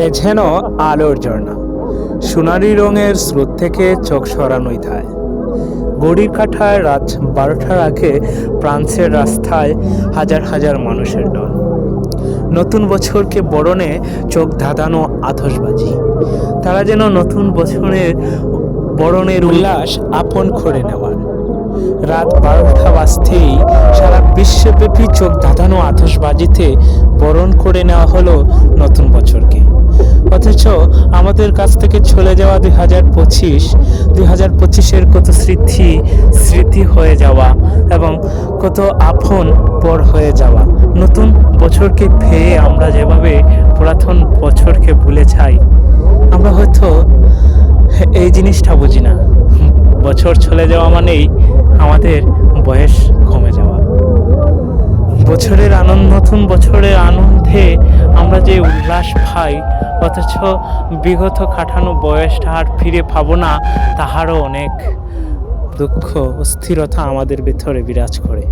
এ যেন আলোর ঝর্ণা, সোনালি রঙের স্রোত থেকে চোখ সরানোই থায়। ঘড়ির কাঁটায় রাত 12টার আগে ফ্রান্সের রাস্তায় হাজার হাজার মানুষের ঢল। নতুন বছরকে বরণে চোখ ধাঁধানো আতশবাজি। তারা যেন নতুন বছরের বরণের উল্লাস আপন করে নেওয়ার। রাত 12টা বাজতেই সারা বিশ্বব্যাপী চোখ ধাঁধানো আতশবাজিতে বরণ করে নেওয়া হলো নতুন বছরকে। অথচ আমাদের কাছ থেকে চলে যাওয়া 2025-এর কত স্মৃতি হয়ে যাওয়া এবং কত আপন পর হয়ে যাওয়া। নতুন বছরকে পেয়ে আমরা যেভাবে পুরাতন বছরকে ভুলে যাই, আমরা হয়তো এই জিনিসটা বুঝি না। বছর চলে যাওয়া মানেই আমাদের বয়স কমে যাওয়া। নতুন বছরের আনন্দে আমরা যে উল্লাস পাই, অথচ বিগত কাটানো বয়সটা আর ফিরে পাবো না, তাহারও অনেক দুঃখ অস্থিরতা আমাদের ভিতরে বিরাজ করে।